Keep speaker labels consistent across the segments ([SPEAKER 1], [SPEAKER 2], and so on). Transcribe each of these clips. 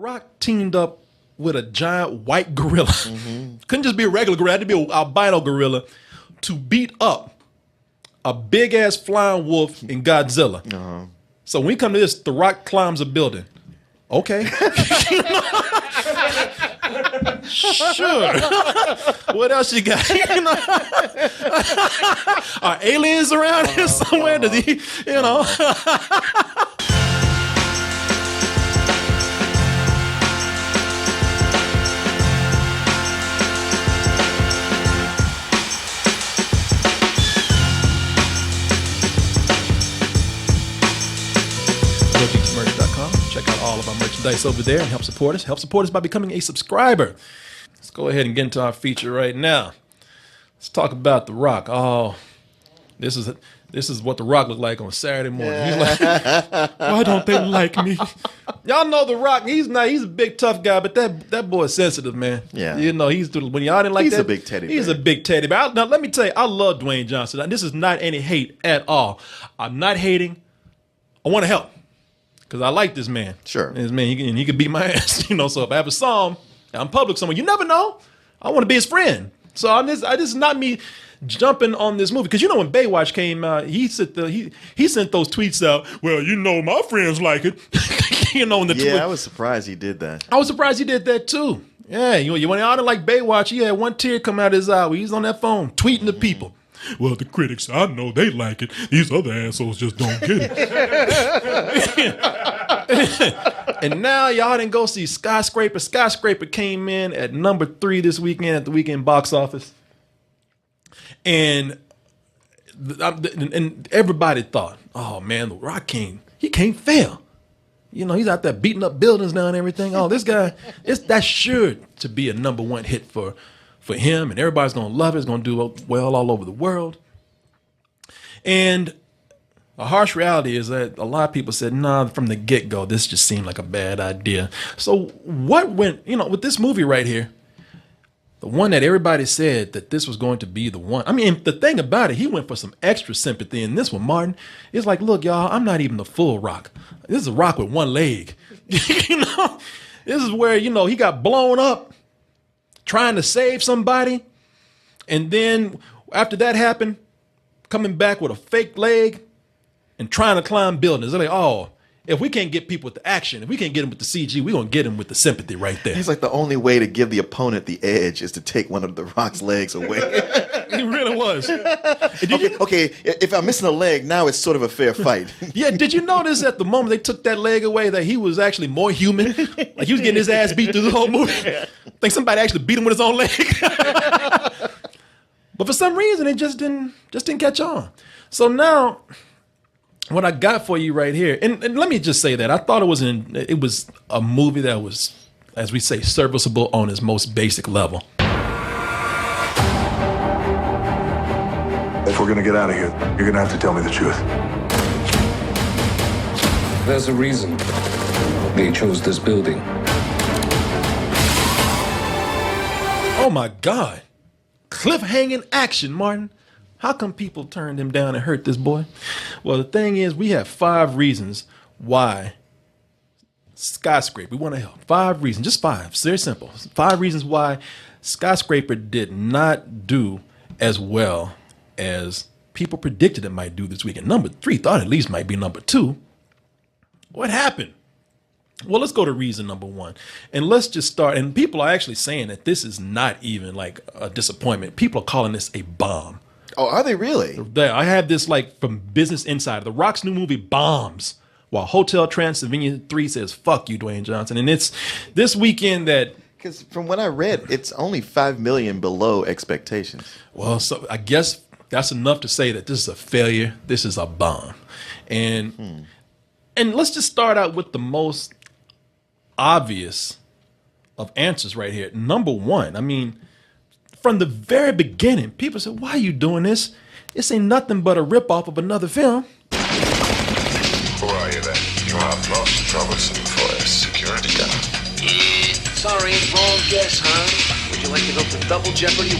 [SPEAKER 1] Rock teamed up with a giant white gorilla. Couldn't just be a regular gorilla, had to be an albino gorilla to beat up a big ass flying wolf in Godzilla. So when we come to this, The Rock climbs a building. Okay. Sure. What else you got? Are aliens around here somewhere? Does he, merch.com. Check out all of our merchandise over there and help support us. Help support us by becoming a subscriber. Let's go ahead and get into our feature right now. Let's talk about The Rock. Oh, this is what The Rock looked like on Saturday morning. He's like, why don't they like me? Y'all know The Rock. He's a big tough guy, but that boy is sensitive, man.
[SPEAKER 2] Yeah.
[SPEAKER 1] When y'all didn't like
[SPEAKER 2] he's
[SPEAKER 1] that,
[SPEAKER 2] a big teddy bear.
[SPEAKER 1] He's a big teddy bear. Now let me tell you, I love Dwayne Johnson. This is not any hate at all. I'm not hating. I want to help. Because I like this man.
[SPEAKER 2] Sure.
[SPEAKER 1] This man, he can beat my ass. So if I ever saw him, I'm public somewhere, you never know. I want to be his friend. So this is not me jumping on this movie. Because when Baywatch came out, he sent those tweets out. Well, my friends like it. In the tweet.
[SPEAKER 2] I was surprised he did that.
[SPEAKER 1] I was surprised he did that too. Yeah, when I didn't like Baywatch, he had one tear come out of his eye. He's on that phone tweeting to people. Well, the critics, I know they like it. These other assholes just don't get it. And now y'all didn't go see Skyscraper. Skyscraper came in at number 3 this weekend at the weekend box office. And everybody thought, oh man, The Rock King, he can't fail. He's out there beating up buildings now and everything. Oh, this guy, that's sure to be a number 1 hit for him, and everybody's going to love it. It's going to do well all over the world. And a harsh reality is that a lot of people said, nah, from the get-go, this just seemed like a bad idea. So what went, with this movie right here, the one that everybody said that this was going to be the one. I mean, the thing about it, he went for some extra sympathy in this one, Martin. It's like, look, y'all, I'm not even the full Rock. This is a Rock with one leg. This is where, he got blown up trying to save somebody, and then after that happened, coming back with a fake leg and trying to climb buildings. They're like, oh, if we can't get people with the action, if we can't get them with the CG, we're going to get them with the sympathy right there.
[SPEAKER 2] It's like the only way to give the opponent the edge is to take one of The Rock's legs away.
[SPEAKER 1] He really was.
[SPEAKER 2] Okay, if I'm missing a leg, now it's sort of a fair fight.
[SPEAKER 1] Yeah, did you notice at the moment they took that leg away that he was actually more human? Like he was getting his ass beat through the whole movie. I think somebody actually beat him with his own leg. But for some reason, it just didn't catch on. So now, what I got for you right here, and let me just say that I thought it was a movie that was, as we say, serviceable on its most basic level.
[SPEAKER 3] If we're gonna get out of here, you're gonna have to tell me the truth.
[SPEAKER 4] There's a reason they chose this building.
[SPEAKER 1] Oh my God. Cliff-hanging action, Martin. How come people turned him down and hurt this boy? Well, the thing is, we have 5 reasons why Skyscraper, we want to help. 5 reasons, just 5, it's very simple. 5 reasons why Skyscraper did not do as well as people predicted it might do this weekend. Number 3 thought at least might be number 2. What happened? Well, let's go to reason number 1. And let's just start. And people are actually saying that this is not even like a disappointment. People are calling this a bomb.
[SPEAKER 2] Oh, are they really?
[SPEAKER 1] I have this like from Business Insider. The Rock's new movie bombs, while Hotel Transylvania 3 says, fuck you, Dwayne Johnson. And it's this weekend that...
[SPEAKER 2] Because from what I read, it's only $5 million below expectations.
[SPEAKER 1] Well, so I guess that's enough to say that this is a failure. This is a bomb. And let's just start out with the most obvious of answers right here. Number 1, I mean, from the very beginning, people said, why are you doing this? This ain't nothing but a ripoff of another film.
[SPEAKER 3] Who are you then? You are most troublesome for a security guard.
[SPEAKER 5] Sorry, wrong guess, huh? Would you like to go for double jeopardy?
[SPEAKER 3] Do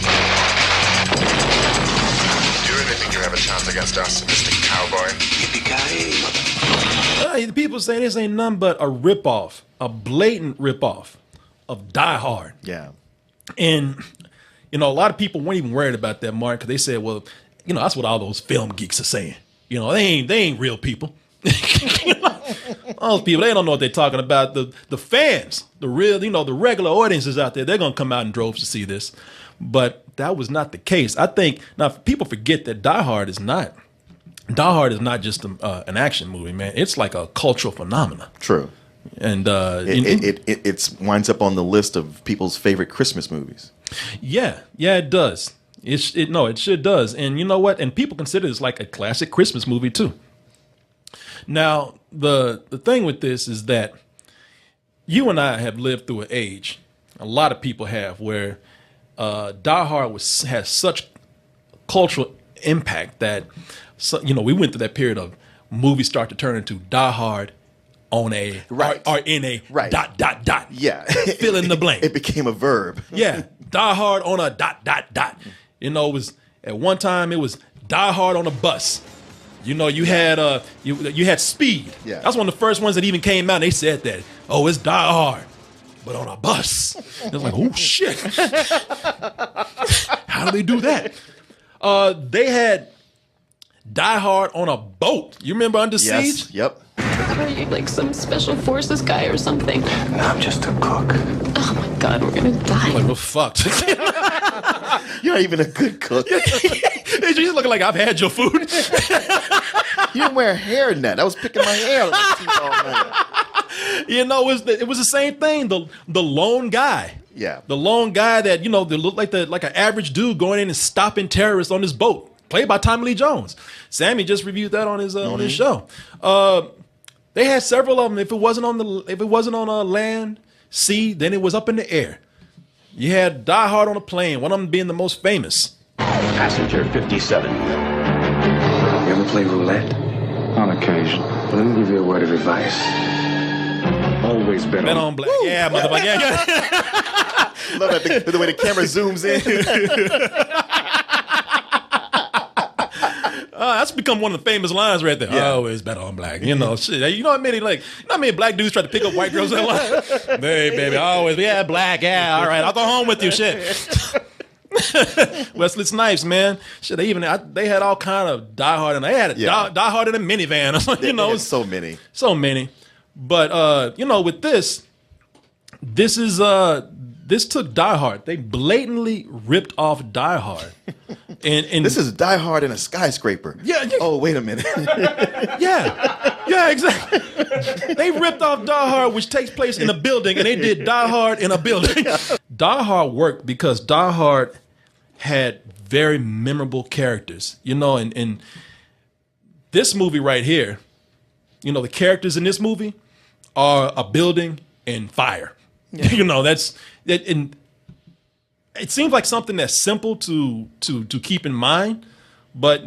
[SPEAKER 3] you really think you have a chance against us, Mr. Cowboy?
[SPEAKER 5] Yippee-ki-yay, mother...
[SPEAKER 1] People say this ain't nothing but a ripoff, a blatant ripoff of Die Hard.
[SPEAKER 2] Yeah.
[SPEAKER 1] And, a lot of people weren't even worried about that, Mark, because they said, well, that's what all those film geeks are saying. They ain't real people. Those people, they don't know what they're talking about. The fans, the real, the regular audiences out there, they're going to come out in droves to see this. But that was not the case. I think, now, people forget that Die Hard is not just an action movie, man. It's like a cultural phenomenon.
[SPEAKER 2] True.
[SPEAKER 1] And
[SPEAKER 2] it winds up on the list of people's favorite Christmas movies.
[SPEAKER 1] Yeah, it does. It sure does. And you know what? And people consider this like a classic Christmas movie too. Now, the thing with this is that you and I have lived through an age, a lot of people have, where Die Hard has such cultural impact that we went through that period of movies start to turn into Die Hard on a or in a dot.
[SPEAKER 2] Yeah.
[SPEAKER 1] Fill in the blank.
[SPEAKER 2] It became a verb.
[SPEAKER 1] Yeah. Die Hard on a dot. It was at one time it was Die Hard on a bus. You had you had Speed.
[SPEAKER 2] Yeah.
[SPEAKER 1] That's one of the first ones that even came out and they said that. Oh, it's Die Hard, but on a bus. It was like, oh shit. How do they do that? They had Die Hard on a boat. You remember Under Siege?
[SPEAKER 2] Yep.
[SPEAKER 6] Are you like some special forces guy or something?
[SPEAKER 3] No, I'm just a cook.
[SPEAKER 6] Oh my God, we're gonna die.
[SPEAKER 1] Like, we're fucked.
[SPEAKER 2] You're not even a good cook.
[SPEAKER 1] You just looking like I've had your food.
[SPEAKER 2] You didn't wear a hairnet. I was picking my hair on the teeth all night.
[SPEAKER 1] It was the same thing. The lone guy.
[SPEAKER 2] Yeah.
[SPEAKER 1] The lone guy that, they look like an average dude going in and stopping terrorists on his boat. Played by Tommy Lee Jones. Sammy just reviewed that on his show. They had several of them. If it wasn't on land, sea, then it was up in the air. You had Die Hard on a plane, one of them being the most famous.
[SPEAKER 7] Passenger 57.
[SPEAKER 4] You ever play roulette? On occasion. But let me give you a word of advice. Always bet
[SPEAKER 1] on black. Woo! Yeah, motherfucker. Yeah.
[SPEAKER 2] Love that the way the camera zooms in.
[SPEAKER 1] That's become one of the famous lines right there.
[SPEAKER 2] Yeah.
[SPEAKER 1] Always bet on black. Shit. How many black dudes try to pick up white girls that line? Hey, baby, always, black, all right, I'll go home with you, shit. Wesley Snipes, man. Shit, they had all kind of Die Hard, and they had Die Hard in a minivan.
[SPEAKER 2] So many.
[SPEAKER 1] So many. But, with this took Die Hard. They blatantly ripped off Die Hard. And
[SPEAKER 2] this is Die Hard in a skyscraper.
[SPEAKER 1] Yeah.
[SPEAKER 2] Oh, wait a minute.
[SPEAKER 1] Yeah, exactly. They ripped off Die Hard, which takes place in a building, and they did Die Hard in a building. Die Hard worked because Die Hard had very memorable characters. And this movie right here, the characters in this movie are a building and fire. Yeah. That's it. And it seems like something that's simple to keep in mind, but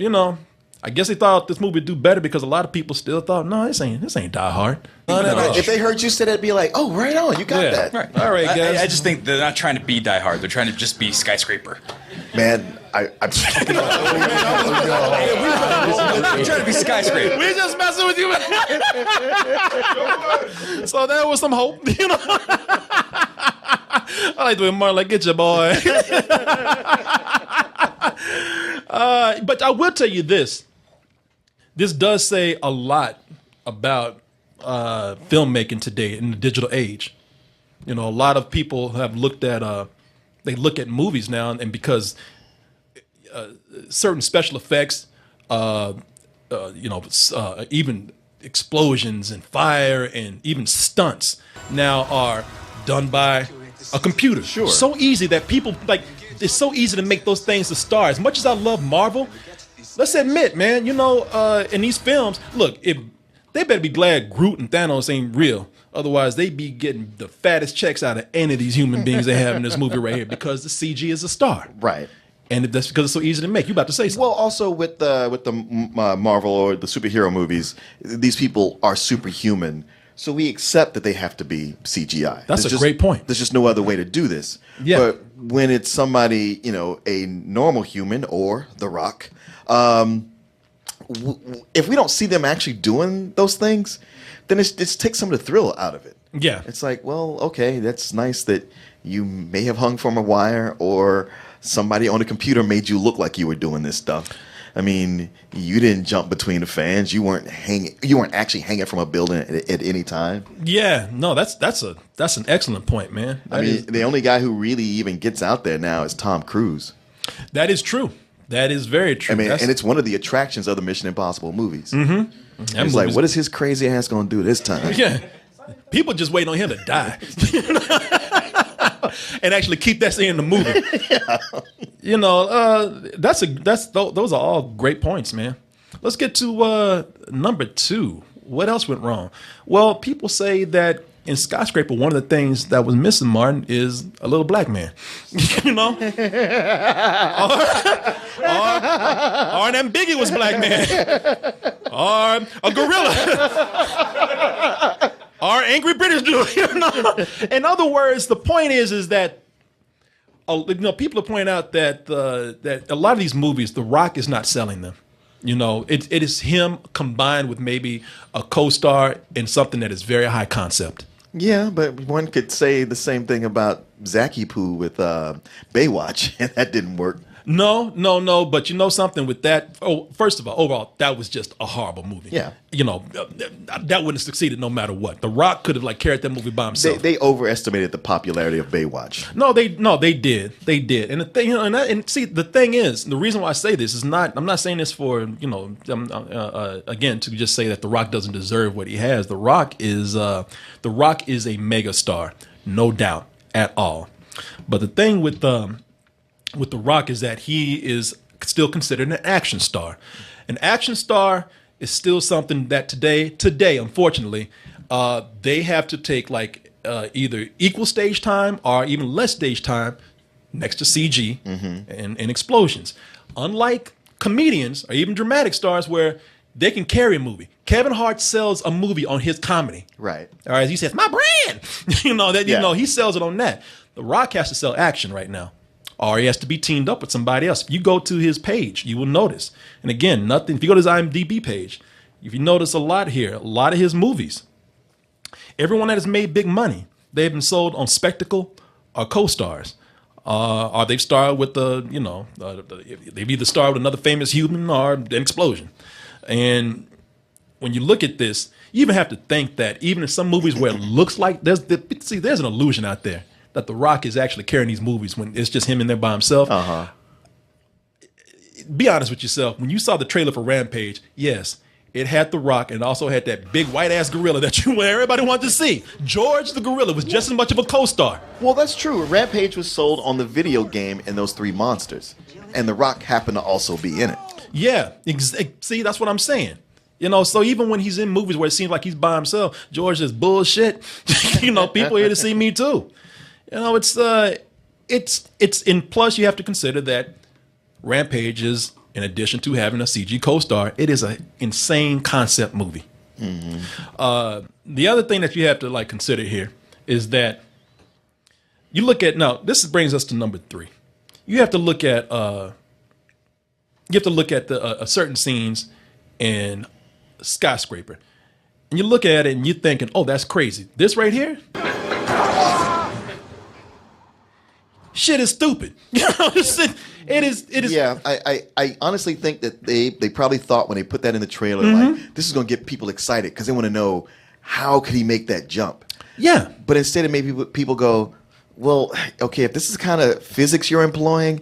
[SPEAKER 1] I guess they thought this movie would do better because a lot of people still thought, no, this ain't Die Hard.
[SPEAKER 2] No. If they heard you say that, it'd be like, oh, right on, you got that.
[SPEAKER 8] Right.
[SPEAKER 1] All right, guys.
[SPEAKER 8] I just think they're not trying to be Die Hard. They're trying to just be Skyscraper.
[SPEAKER 2] Man, I'm
[SPEAKER 8] trying to be Skyscraper.
[SPEAKER 1] We just messing with you, man. So there was some hope, I like the way Martin like, get your boy. But I will tell you this. This does say a lot about filmmaking today in the digital age. A lot of people have looked at they look at movies now, and because certain special effects, even explosions and fire and even stunts now are done by a computer.
[SPEAKER 2] Sure.
[SPEAKER 1] So easy that people it's so easy to make those things a star. As much as I love Marvel, let's admit, man, in these films, look, if they better be glad Groot and Thanos ain't real. Otherwise, they'd be getting the fattest checks out of any of these human beings they have in this movie right here because the CG is a star.
[SPEAKER 2] Right.
[SPEAKER 1] And that's because it's so easy to make. You about to say something.
[SPEAKER 2] Well, also with the Marvel or the superhero movies, these people are superhuman. So we accept that they have to be CGI.
[SPEAKER 1] That's a great point.
[SPEAKER 2] There's just no other way to do this.
[SPEAKER 1] Yeah.
[SPEAKER 2] But when it's somebody, a normal human or The Rock, if we don't see them actually doing those things, then it takes some of the thrill out of it.
[SPEAKER 1] Yeah.
[SPEAKER 2] It's like, well, okay, that's nice that you may have hung from a wire or somebody on a computer made you look like you were doing this stuff. I mean, you didn't jump between the fans. You weren't actually hanging from a building at any time.
[SPEAKER 1] Yeah, no, that's an excellent point, man.
[SPEAKER 2] The only guy who really even gets out there now is Tom Cruise.
[SPEAKER 1] That is true. That is very true.
[SPEAKER 2] I mean, and it's one of the attractions of the Mission Impossible movies.
[SPEAKER 1] Mm-hmm.
[SPEAKER 2] It's like, what is his crazy ass going to do this time?
[SPEAKER 1] Yeah, people just waiting on him to die. And actually keep that scene in the movie. Yeah. You know, those are all great points, man. Let's get to number 2. What else went wrong? Well, people say that in Skyscraper, one of the things that was missing, Martin, is a little black man. You know, or an ambiguous black man, or a gorilla. Our angry British dude. You know? In other words, the point is that people are pointing out that that a lot of these movies, The Rock is not selling them. You know, it is him combined with maybe a co-star in something that is very high concept.
[SPEAKER 2] Yeah, but one could say the same thing about Zacky Poo with Baywatch, and that didn't work.
[SPEAKER 1] No. But you know something with that? Oh, first of all, overall, that was just a horrible movie.
[SPEAKER 2] Yeah.
[SPEAKER 1] You know, that wouldn't have succeeded no matter what. The Rock could have carried that movie by himself.
[SPEAKER 2] They overestimated the popularity of Baywatch.
[SPEAKER 1] No, they did. They did. And the thing, and see, the thing is, the reason why I say this is not. I'm not saying this for again to just say that The Rock doesn't deserve what he has. The Rock is a mega star, no doubt at all. But the thing with The Rock is that he is still considered an action star. An action star is still something that today, unfortunately, they have to take either equal stage time or even less stage time next to CG and explosions. Unlike comedians or even dramatic stars where they can carry a movie. Kevin Hart sells a movie on his comedy.
[SPEAKER 2] Right.
[SPEAKER 1] All right. He says, my brand. He sells it on that. The Rock has to sell action right now. Or he has to be teamed up with somebody else. If you go to his page, you will notice. And again, nothing. If you go to his IMDb page, if you notice a lot here, a lot of his movies, everyone that has made big money, they've been sold on spectacle or co-stars. Or they've starred with they've either starred with another famous human or an explosion. And when you look at this, you even have to think that even in some movies where it looks like there's an illusion out there that The Rock is actually carrying these movies when it's just him in there by himself. Uh-huh. Be honest with yourself. When you saw the trailer for Rampage, yes, it had The Rock and it also had that big white-ass gorilla that everybody wanted to see. George the gorilla was just as much of a co-star.
[SPEAKER 2] Well, that's true. Rampage was sold on the video game and those 3 monsters. And The Rock happened to also be in it.
[SPEAKER 1] Yeah. See, that's what I'm saying. You know, so even when he's in movies where it seems like he's by himself, George is bullshit. People here to see me too. You know, it's in plus you have to consider that Rampage is, in addition to having a CG co-star, it is an insane concept movie. Mm-hmm. The other thing that you have to consider here is that you look at this brings us to number 3. You have to look at certain scenes in Skyscraper, and you look at it and you're thinking, oh, that's crazy. This right here. Shit is stupid. It is.
[SPEAKER 2] Yeah, I honestly think that they probably thought when they put that in the trailer, this is going to get people excited because they want to know how could he make that jump.
[SPEAKER 1] Yeah.
[SPEAKER 2] But instead of maybe people go, well, okay, if this is kind of physics you're employing,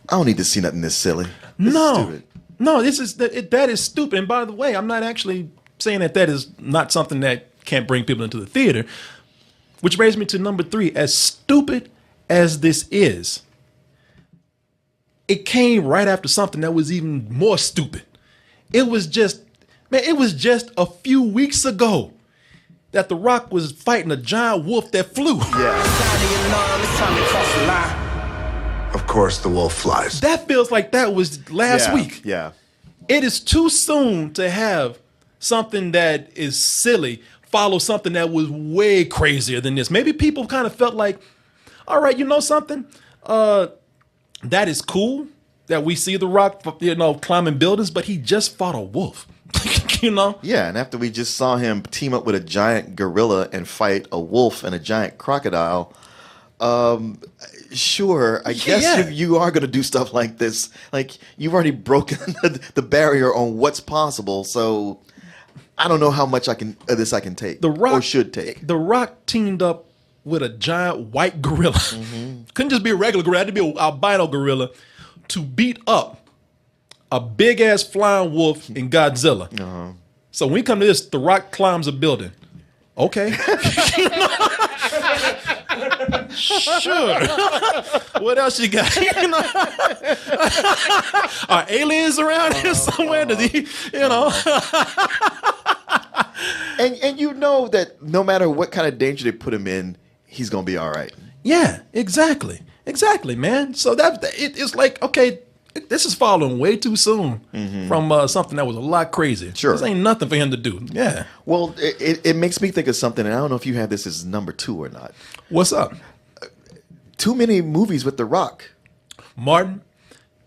[SPEAKER 2] I don't need to see nothing this silly. This is stupid.
[SPEAKER 1] No, that is stupid. And by the way, I'm not actually saying that is not something that can't bring people into the theater, which brings me to number 3. As stupid as this is, it came right after something that was even more stupid. It was just a few weeks ago that The Rock was fighting a giant wolf that flew.
[SPEAKER 2] Yeah.
[SPEAKER 3] Of course the wolf flies.
[SPEAKER 1] That feels like that was last week.
[SPEAKER 2] Yeah.
[SPEAKER 1] It is too soon to have something that is silly follow something that was way crazier than this. Maybe people kind of felt like, all right, you know something? That is cool. that we see The Rock, climbing buildings, but he just fought a wolf.
[SPEAKER 2] Yeah, and after we just saw him team up with a giant gorilla and fight a wolf and a giant crocodile, sure, I guess if you are going to do stuff like this, like you've already broken the barrier on what's possible. So I don't know how much I can take or should take.
[SPEAKER 1] The Rock teamed up with a giant white gorilla. Couldn't just be a regular gorilla; it had to be an albino gorilla to beat up a big ass flying wolf in Godzilla. So when we come to this, The Rock climbs a building. Okay. Sure. What else you got? Are aliens around here somewhere? Does he,
[SPEAKER 2] And you know that no matter what kind of danger they put him in, he's gonna be all right.
[SPEAKER 1] Yeah, exactly, man. So it's like, okay, this is falling way too soon from something that was a lot crazier.
[SPEAKER 2] Sure,
[SPEAKER 1] this ain't nothing for him to do. Yeah.
[SPEAKER 2] Well, it makes me think of something, and I don't know if you have this as number 2 or not.
[SPEAKER 1] What's up?
[SPEAKER 2] Too many movies with The Rock.
[SPEAKER 1] Martin.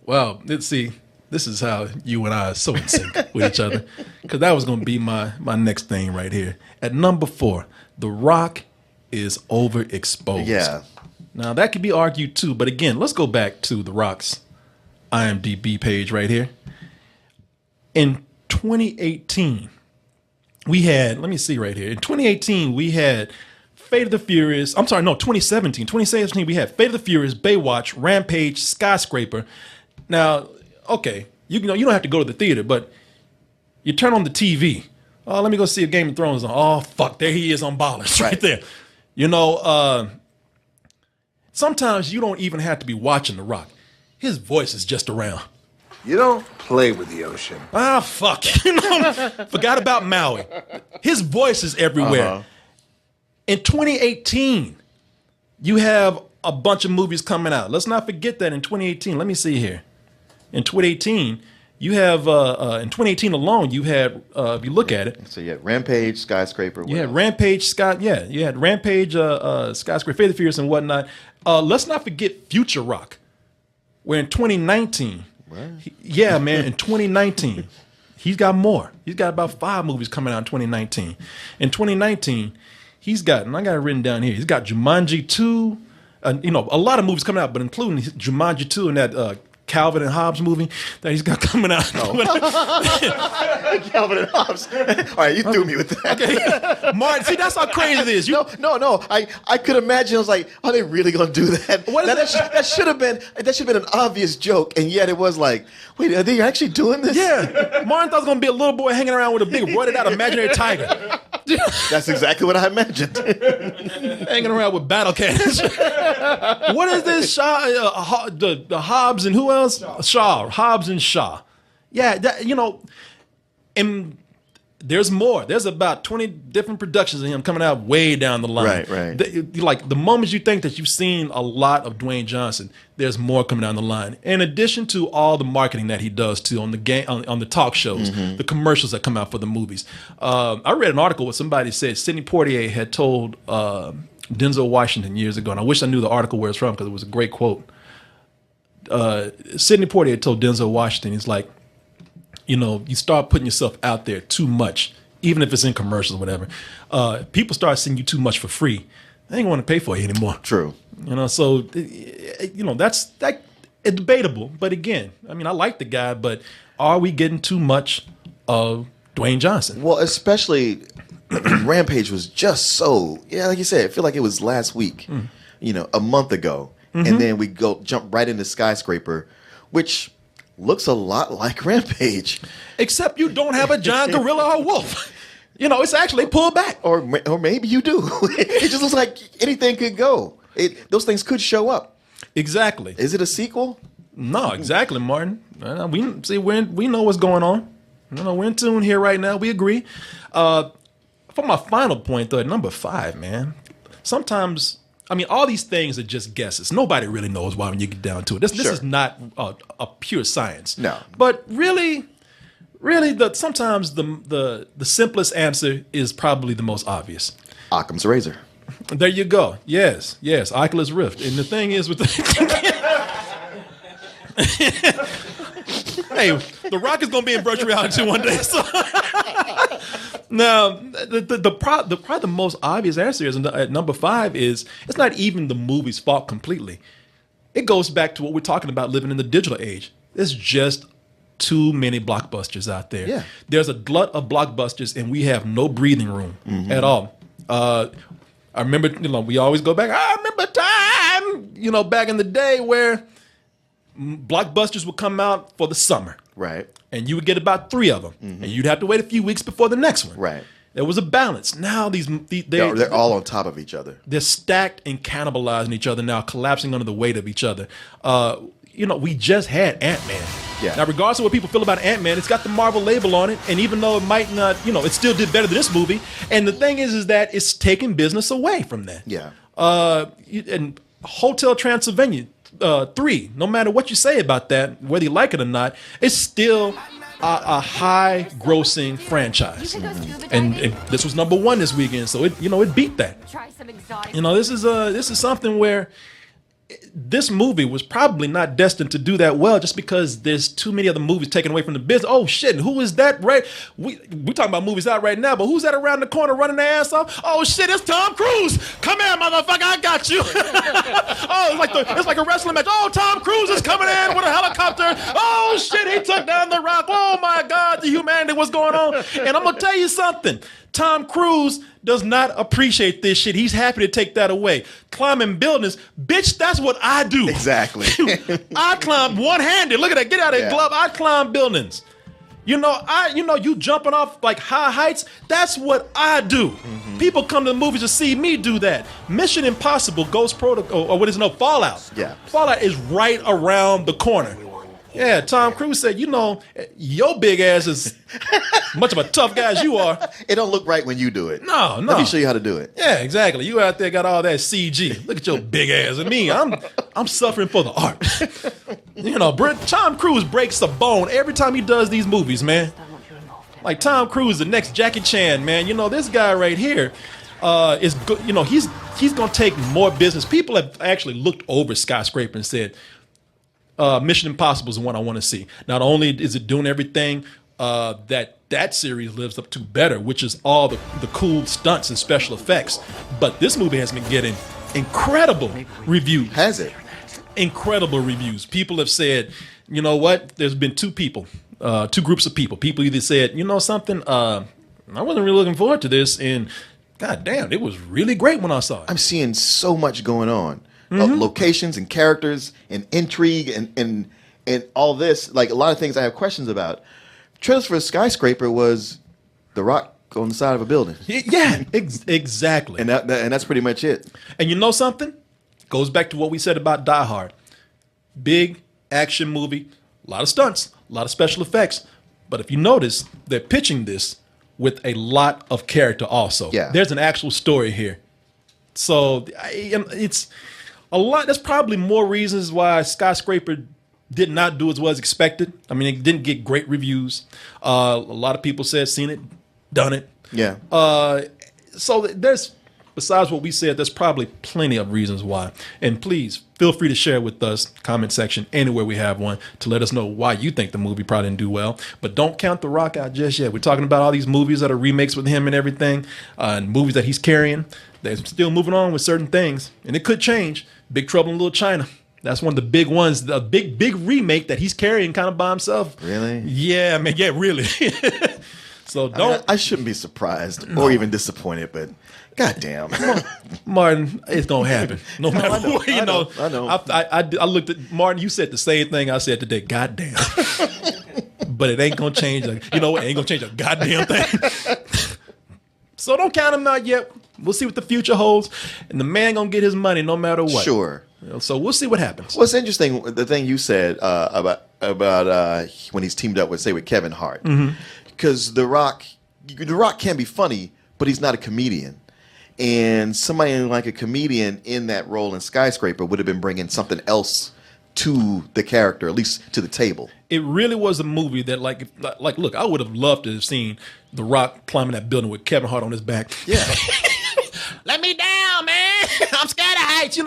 [SPEAKER 1] Well, let's see. This is how you and I are so in sync with each other, because that was going to be my next thing right here. At number 4, The Rock is overexposed.
[SPEAKER 2] Yeah.
[SPEAKER 1] Now that could be argued too, but again, let's go back to The Rock's IMDb page right here. In 2018, we had, let me see right here. In 2018, we had Fate of the Furious. I'm sorry, no, 2017. 2017, we had Fate of the Furious, Baywatch, Rampage, Skyscraper. Now, okay, you don't have to go to the theater, but you turn on the TV. Oh, let me go see a Game of Thrones on. Oh, fuck, there he is on Ballers right there. Sometimes you don't even have to be watching The Rock. His voice is just around.
[SPEAKER 5] You don't play with the ocean.
[SPEAKER 1] Ah, fuck. Forgot about Maui. His voice is everywhere. In 2018, you have a bunch of movies coming out. Let's not forget that in 2018. Let me see here. In 2018, you have, in 2018 alone, you had, if you look at it.
[SPEAKER 2] So you had Rampage, Skyscraper.
[SPEAKER 1] You had Rampage, you had Rampage, Skyscraper, Fate of the Furious and whatnot. Let's not forget Future Rock. Where in 2019, in 2019, he's got more. He's got about 5 movies coming out in 2019. In 2019, he's got, and I got it written down here, he's got Jumanji 2, a lot of movies coming out, but including Jumanji 2 and that Calvin and Hobbes movie that he's got coming out.
[SPEAKER 2] Calvin and Hobbes. All right, you threw me with that.
[SPEAKER 1] Okay. Martin, see, that's how crazy it is.
[SPEAKER 2] No. I could imagine. I was like, are they really going to do that? That should have been an obvious joke, and yet it was like, wait, are they actually doing this?
[SPEAKER 1] Yeah. Martin thought it was going to be a little boy hanging around with a big roided out imaginary tiger.
[SPEAKER 2] That's exactly what I imagined.
[SPEAKER 1] Hanging around with battle cannons. What is this? The Hobbs and who else? Hobbs and Shaw. Yeah, and there's more. There's about 20 different productions of him coming out way down the line.
[SPEAKER 2] Right.
[SPEAKER 1] The moment you think that you've seen a lot of Dwayne Johnson, there's more coming down the line. In addition to all the marketing that he does too on the talk shows, the commercials that come out for the movies. I read an article where somebody said Sidney Poitier had told Denzel Washington years ago, and I wish I knew the article where it's from because it was a great quote. Sidney Poitier told Denzel Washington, he's like, you start putting yourself out there too much, even if it's in commercials or whatever. People start seeing you too much for free. They ain't want to pay for you anymore.
[SPEAKER 2] True.
[SPEAKER 1] So that's debatable. But again, I mean, I like the guy, but are we getting too much of Dwayne Johnson?
[SPEAKER 2] Well, especially Rampage was just so, like you said, I feel like it was last week, a month ago. And then we jump right into Skyscraper, which looks a lot like Rampage.
[SPEAKER 1] Except you don't have a giant gorilla or wolf. It's actually pulled back.
[SPEAKER 2] Or maybe you do. It just looks like anything could go. Those things could show up.
[SPEAKER 1] Exactly.
[SPEAKER 2] Is it a sequel?
[SPEAKER 1] No, exactly, Martin. We know what's going on. We're in tune here right now. We agree. For my final point, though, at number 5, man, sometimes... I mean, all these things are just guesses. Nobody really knows why when you get down to it. This is not a pure science.
[SPEAKER 2] No.
[SPEAKER 1] But really, sometimes the simplest answer is probably the most obvious.
[SPEAKER 2] Occam's razor.
[SPEAKER 1] There you go. Yes, Oculus Rift. And the thing is with Hey, The Rock is going to be in virtual reality one day. So. Now, probably the most obvious answer is at number 5 is it's not even the movie's fault completely. It goes back to what we're talking about living in the digital age. There's just too many blockbusters out there.
[SPEAKER 2] Yeah.
[SPEAKER 1] There's a glut of blockbusters, and we have no breathing room at all. I remember, we always go back. I remember time, back in the day where blockbusters would come out for the summer.
[SPEAKER 2] Right.
[SPEAKER 1] And you would get about 3 of them. And you'd have to wait a few weeks before the next one.
[SPEAKER 2] Right.
[SPEAKER 1] There was a balance. Now
[SPEAKER 2] they're all on top of each other.
[SPEAKER 1] They're stacked and cannibalizing each other now, collapsing under the weight of each other. We just had Ant-Man.
[SPEAKER 2] Yeah.
[SPEAKER 1] Now, regardless of what people feel about Ant-Man, it's got the Marvel label on it. And even though it might not, it still did better than this movie. And the thing is that it's taking business away from that.
[SPEAKER 2] Yeah.
[SPEAKER 1] And Hotel Transylvania 3, no matter what you say about that, whether you like it or not, it's still a high-grossing franchise. And this was number 1 this weekend, so it beat that. This is something where this movie was probably not destined to do that well just because there's too many other movies taken away from the business. Oh shit, and who is that? Right? We're talking about movies out right now, but who's that around the corner running their ass off? Oh shit, it's Tom Cruise. Come here, motherfucker, I got you. It's like a wrestling match. Oh, Tom Cruise is coming in with a helicopter. Oh shit, he took down The Rock. Oh my God, the humanity, what's going on? And I'm gonna tell you something. Tom Cruise does not appreciate this shit. He's happy to take that away. Climbing buildings, bitch, that's what I do.
[SPEAKER 2] Exactly.
[SPEAKER 1] I climb one-handed. Look at that. Get out of that glove. I climb buildings. You jumping off like high heights, that's what I do. People come to the movies to see me do that. Mission Impossible, Ghost Protocol, or what is it? Fallout.
[SPEAKER 2] Yeah.
[SPEAKER 1] Fallout is right around the corner. Yeah, Tom Cruise said, your big ass is much of a tough guy as you are.
[SPEAKER 2] It don't look right when you do it.
[SPEAKER 1] No.
[SPEAKER 2] Let me show you how to do it.
[SPEAKER 1] Yeah, exactly. You out there got all that CG. Look at your big ass. And me, I'm suffering for the art. Tom Cruise breaks a bone every time he does these movies, man. Like Tom Cruise, the next Jackie Chan, man. This guy right here is good. He's going to take more business. People have actually looked over Skyscraper and said, Mission Impossible is the one I want to see. Not only is it doing everything that series lives up to better, which is all the cool stunts and special effects, but this movie has been getting incredible reviews.
[SPEAKER 2] Has it?
[SPEAKER 1] Incredible reviews. People have said, you know what? There's been two groups of people. People either said, something, I wasn't really looking forward to this, and God damn, it was really great when I saw it.
[SPEAKER 2] I'm seeing so much going on. Locations and characters and intrigue and all this, like a lot of things I have questions about. Trailers for Skyscraper was The Rock on the side of a building.
[SPEAKER 1] Yeah, exactly.
[SPEAKER 2] And that's pretty much it.
[SPEAKER 1] And you know something? Goes back to what we said about Die Hard. Big action movie, a lot of stunts, a lot of special effects. But if you notice, they're pitching this with a lot of character also.
[SPEAKER 2] Yeah.
[SPEAKER 1] There's an actual story here. So it's a lot. There's probably more reasons why Skyscraper did not do as well as expected. I mean, it didn't get great reviews. A lot of people said, seen it, done it.
[SPEAKER 2] Yeah.
[SPEAKER 1] So there's, besides what we said, there's probably plenty of reasons why. And please feel free to share with us, comment section, anywhere we have one, to let us know why you think the movie probably didn't do well. But don't count The Rock out just yet. We're talking about all these movies that are remakes with him and everything, and movies that he's carrying. They're still moving on with certain things, and it could change. Big Trouble in Little China. That's one of the big ones, the big remake that he's carrying kind of by himself.
[SPEAKER 2] Really?
[SPEAKER 1] Yeah, man. Yeah, really. So don't.
[SPEAKER 2] I shouldn't be surprised or even disappointed, but goddamn,
[SPEAKER 1] Martin, it's gonna happen. No matter what,
[SPEAKER 2] I know.
[SPEAKER 1] I looked at Martin. You said the same thing I said today. Goddamn. But it ain't gonna change. You know what? It ain't gonna change a goddamn thing. So don't count him out yet. We'll see what the future holds, and the man gonna get his money no matter what.
[SPEAKER 2] Sure.
[SPEAKER 1] So we'll see what happens.
[SPEAKER 2] What's interesting, the thing you said about when he's teamed up with Kevin Hart, because The Rock can be funny, but he's not a comedian, and somebody like a comedian in that role in Skyscraper would have been bringing something else to the character, at least to the table. It
[SPEAKER 1] really was a movie that, like, look, I would have loved to have seen The Rock climbing that building with Kevin Hart on his back.
[SPEAKER 2] Yeah.
[SPEAKER 1] Let me down, man. I'm scared of heights,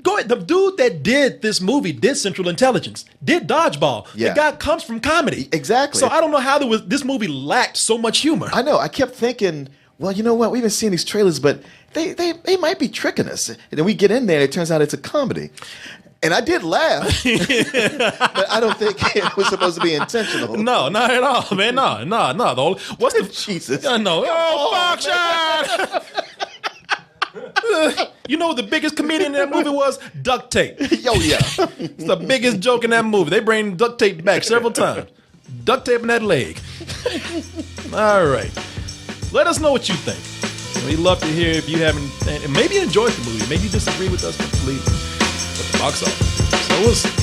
[SPEAKER 1] Go ahead. The dude that did this movie did Central Intelligence, did Dodgeball.
[SPEAKER 2] Yeah.
[SPEAKER 1] The guy comes from comedy.
[SPEAKER 2] Exactly.
[SPEAKER 1] So I don't know how this movie lacked so much humor.
[SPEAKER 2] I know. I kept thinking, well, you know what? We've been seeing these trailers, but they might be tricking us. And then we get in there, and it turns out it's a comedy. And I did laugh, but I don't think it was supposed to be intentional.
[SPEAKER 1] No, not at all, man. No. What's the
[SPEAKER 2] Jesus?
[SPEAKER 1] No. Oh, fuck, shot. You know what the biggest comedian in that movie was? Duct tape.
[SPEAKER 2] Yo, yeah.
[SPEAKER 1] It's the biggest joke in that movie. They bring duct tape back several times. Duct tape in that leg. All right. Let us know what you think. We'd love to hear if you haven't, and maybe you enjoyed the movie. Maybe you disagree with us completely. But the box office. So we'll see.